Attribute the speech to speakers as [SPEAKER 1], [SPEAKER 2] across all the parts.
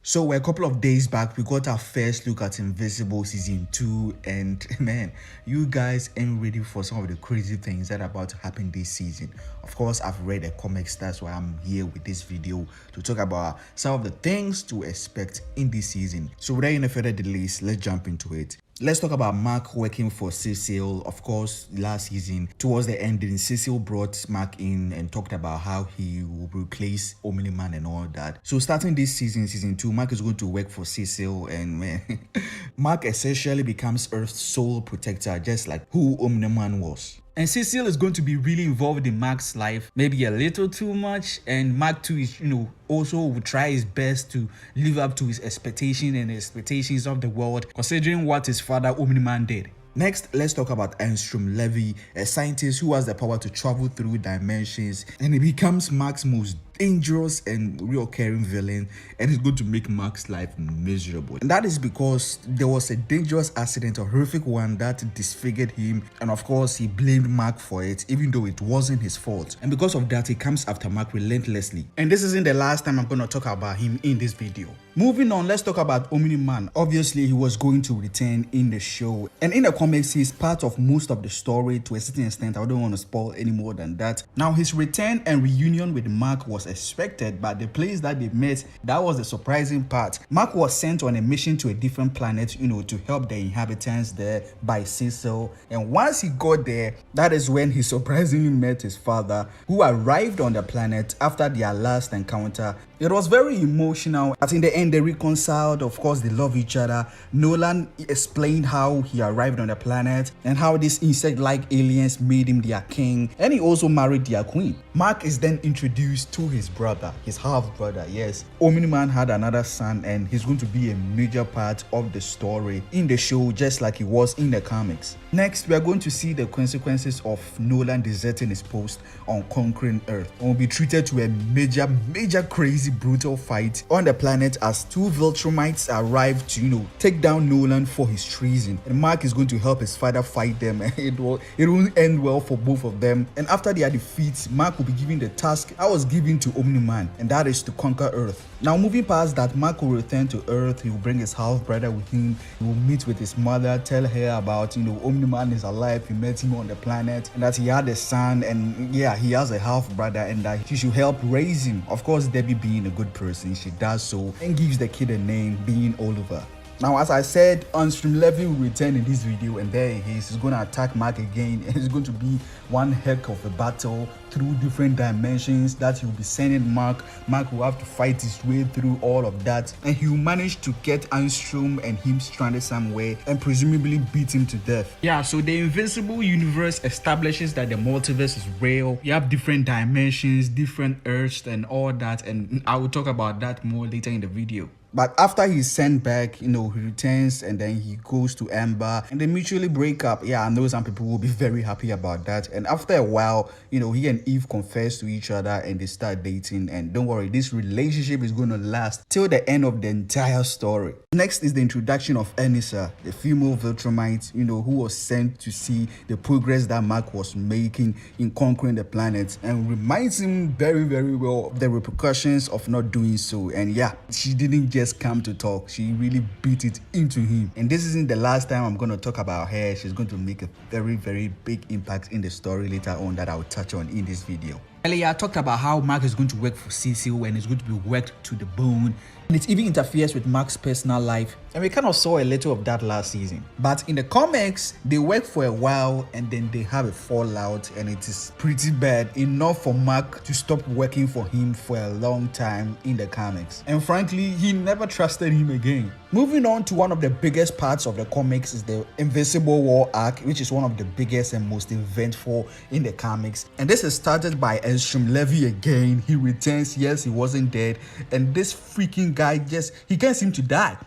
[SPEAKER 1] So a couple of days back, we got our first look at Invincible Season 2, and man, you guys ain't ready for some of the crazy things that are about to happen this season. Of course, I've read the comics, that's why I'm here with this video to talk about some of the things to expect in this season. So without any further delays, let's jump into it. Let's talk about Mark working for Cecil. Of course, last season, towards the ending, Cecil brought Mark in and talked about how he will replace Omni-Man and all that. So starting this season, season 2, Mark is going to work for Cecil, and man, Mark essentially becomes Earth's sole protector, just like who Omni-Man was. And Cecil is going to be really involved in Mark's life, maybe a little too much. And Mark too is, also will try his best to live up to his expectations and expectations of the world, considering what his father Omni-Man did. Next, let's talk about Angstrom Levy, a scientist who has the power to travel through dimensions, and he becomes Mark's most dangerous and recurring villain, and it's going to make Mark's life miserable. And that is because there was a dangerous accident, a horrific one, that disfigured him, and of course he blamed Mark for it, even though it wasn't his fault. And because of that, he comes after Mark relentlessly. And this isn't the last time I'm going to talk about him in this video. Moving on, let's talk about Omni-Man. Obviously, he was going to return in the show, and in the comics, he's part of most of the story to a certain extent. I don't want to spoil any more than that. Now, his return and reunion with Mark was expected, but the place that they met, that was the surprising part. Mark was sent on a mission to a different planet, to help the inhabitants there by Cecil. And once he got there, that is when he surprisingly met his father, who arrived on the planet after their last encounter. It was very emotional, but in the end, they reconciled. Of course, they love each other. Nolan explained how he arrived on the planet and how these insect-like aliens made him their king, and he also married their queen. Mark is then introduced to his brother, his half-brother. Yes, Omni-Man had another son, and he's going to be a major part of the story in the show, just like he was in the comics. Next, we are going to see the consequences of Nolan deserting his post on conquering Earth, and will be treated to a major crazy brutal fight on the planet as two Viltrumites arrive to take down Nolan for his treason, and Mark is going to help his father fight them. It won't end well for both of them, and after their defeat, Mark will be given the task that was given to Omni-Man, and that is to conquer Earth. Now, moving past that, Mark will return to Earth. He will bring his half-brother with him. He will meet with his mother, tell her about Omni-Man is alive, he met him on the planet, and that he had a son, and yeah, he has a half-brother, and that she should help raise him. Of course, Debbie being a good person, she does so and gives the kid a name, being Oliver. Now, as I said, Angstrom Levy will return in this video, and there he is. He's going to attack Mark again, and it's going to be one heck of a battle through different dimensions that he will be sending Mark. Mark will have to fight his way through all of that, and he will manage to get Angstrom and him stranded somewhere and presumably beat him to death. Yeah, so the Invincible universe establishes that the multiverse is real. You have different dimensions, different Earths, and all that, and I will talk about that more later in the video. But after he's sent back, he returns, and then he goes to Amber, and they mutually break up. Yeah, I know some people will be very happy about that. And after a while, he and Eve confess to each other, and they start dating. And don't worry, this relationship is going to last till the end of the entire story. Next is the introduction of Anissa, the female Viltrumite, who was sent to see the progress that Mark was making in conquering the planet, and reminds him very well of the repercussions of not doing so. And yeah, she didn't just come to talk, she really beat it into him. And this isn't the last time I'm going to talk about her. She's going to make a very big impact in the story later on that I'll touch on in this video. Earlier, I talked about how Mark is going to work for Cecil, and it's going to be worked to the bone, and it even interferes with Mark's personal life, and we kind of saw a little of that last season. But in the comics, they work for a while, and then they have a fallout, and it is pretty bad, enough for Mark to stop working for him for a long time in the comics. And frankly, he never trusted him again. Moving on to one of the biggest parts of the comics is the Invincible War arc, which is one of the biggest and most eventful in the comics. And this is started by Angstrom Levy again. He returns. Yes, he wasn't dead, and this freaking guy he can't seem to die.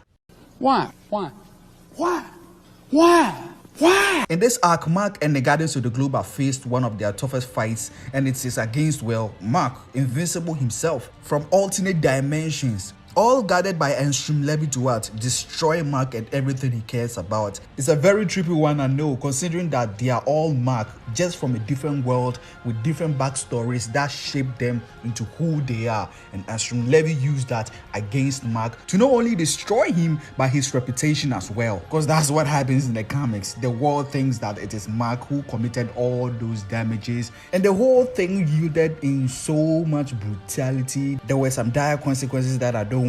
[SPEAKER 1] Why? In this arc, Mark and the Guardians of the Globe have faced one of their toughest fights, and it is against, well, Mark, Invincible himself, from alternate dimensions. all guided by Angstrom Levy to what? Destroy Mark and everything he cares about. It's a very trippy one, I know, considering that they are all Mark, just from a different world with different backstories that shape them into who they are. And Angstrom Levy used that against Mark to not only destroy him, but his reputation as well. Because that's what happens in the comics. The world thinks that it is Mark who committed all those damages, and the whole thing yielded in so much brutality. There were some dire consequences that I don't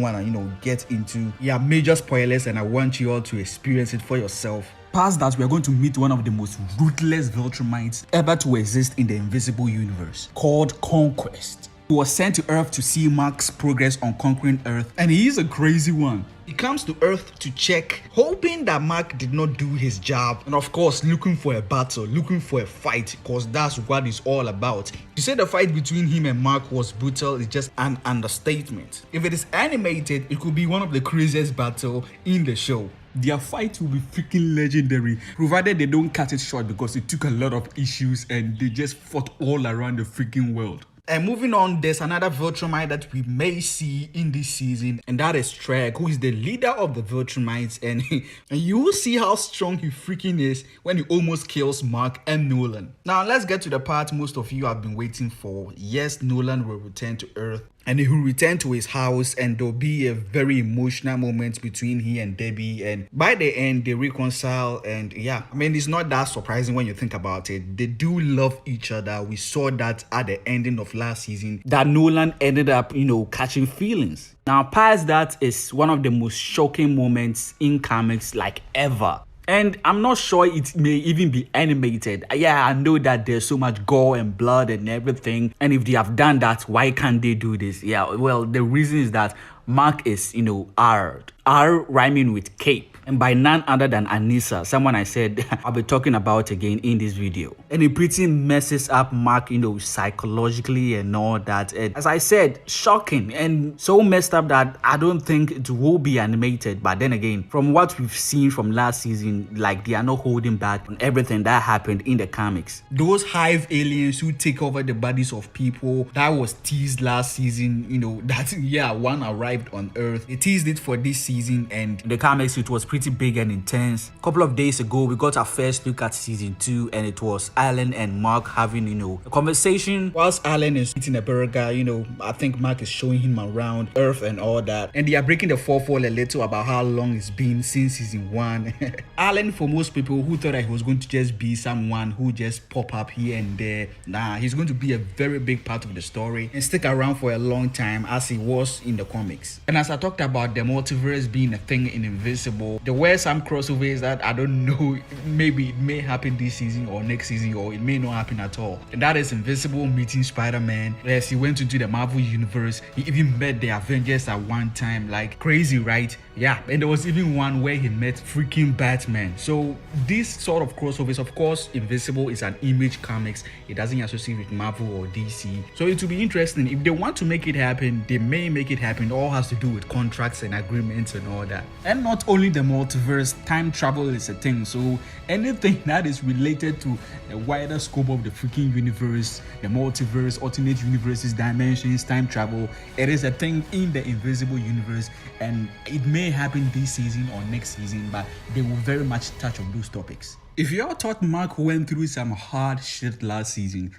[SPEAKER 1] want to, get into. Yeah, major spoilers, and I want you all to experience it for yourself. Past that, we are going to meet one of the most ruthless Viltrumites ever to exist in the Invisible Universe, called Conquest. He was sent to Earth to see Mark's progress on conquering Earth, and he is a crazy one. He comes to Earth to check, hoping that Mark did not do his job, and of course looking for a battle, looking for a fight, because that's what it's all about. To say the fight between him and Mark was brutal is just an understatement. If it is animated, it could be one of the craziest battles in the show. Their fight will be freaking legendary, provided they don't cut it short, because it took a lot of issues and they just fought all around the freaking world. And moving on, there's another Viltrumite that we may see in this season, and that is Trek, who is the leader of the Viltrumites, and you will see how strong he freaking is when he almost kills Mark and Nolan. Now let's get to the part most of you have been waiting for. Yes, Nolan will return to Earth, and he will return to his house, and there'll be a very emotional moment between he and Debbie, and by the end they reconcile. And yeah, I mean, it's not that surprising when you think about it. They do love each other. We saw that at the ending of last season, that Nolan ended up catching feelings. Now past that is one of the most shocking moments in comics like ever. And I'm not sure it may even be animated. Yeah, I know that there's so much gore and blood and everything. And if they have done that, why can't they do this? Yeah, well, the reason is that Mark is, R rhyming with cape. And by none other than Anissa, someone I said I'll be talking about again in this video. And it pretty messes up Mark, psychologically and all that. And as I said, shocking and so messed up that I don't think it will be animated. But then again, from what we've seen from last season, like, they are not holding back on everything that happened in the comics. Those hive aliens who take over the bodies of people, that was teased last season, that, yeah, one arrived on Earth. They teased it for this season, and in the comics it was pretty big and intense. A couple of days ago, we got our first look at season 2, and it was Allan and Mark having, a conversation. Whilst Allan is eating a burger, I think Mark is showing him around Earth and all that. And they are breaking the fourth wall a little about how long it's been since season 1. Allan, for most people who thought that he was going to just be someone who just pop up here and there, nah, he's going to be a very big part of the story and stick around for a long time as he was in the comics. And as I talked about the multiverse being a thing in Invincible, there were some crossovers that I don't know, maybe it may happen this season or next season, or it may not happen at all. And that is Invincible meeting Spider-Man. Yes, he went into the Marvel universe. He even met the Avengers at one time. Like, crazy, right? Yeah, and there was even one where he met freaking Batman. So these sort of crossovers, of course, Invincible is an Image comics. It doesn't associate with Marvel or DC. So it will be interesting. If they want to make it happen, they may make it happen. It all has to do with contracts and agreements and all that. And not only the multiverse, time travel is a thing. So anything that is related to a wider scope of the freaking universe, the multiverse, alternate universes, dimensions, time travel, it is a thing in the Invisible universe, and it may happen this season or next season, but they will very much touch on those topics. If y'all thought Mark went through some hard shit last season,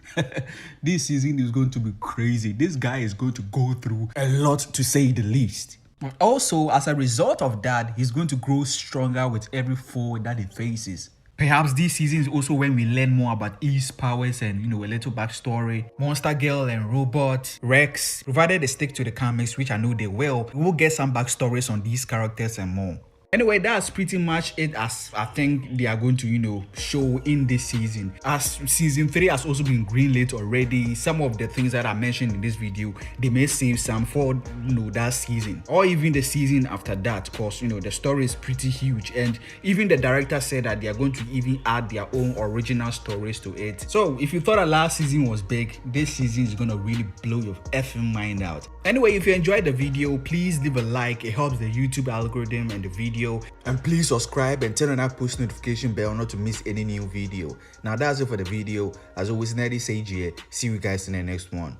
[SPEAKER 1] this season is going to be crazy. This guy is going to go through a lot, to say the least. But also, as a result of that, he's going to grow stronger with every foe that he faces. Perhaps this season is also when we learn more about Eve's powers and, a little backstory. Monster Girl and Robot, Rex, provided they stick to the comics, which I know they will, we will get some backstories on these characters and more. Anyway, that's pretty much it, as I think they are going to, show in this season. As season 3 has also been greenlit already, some of the things that I mentioned in this video, they may save some for, that season. Or even the season after that, because, the story is pretty huge. And even the director said that they are going to even add their own original stories to it. So if you thought that last season was big, this season is going to really blow your effing mind out. Anyway, if you enjoyed the video, please leave a like. It helps the YouTube algorithm and the video. And please subscribe and turn on that post notification bell not to miss any new video. Now that's it for the video. As always, Neddy Sage here. See you guys in the next one.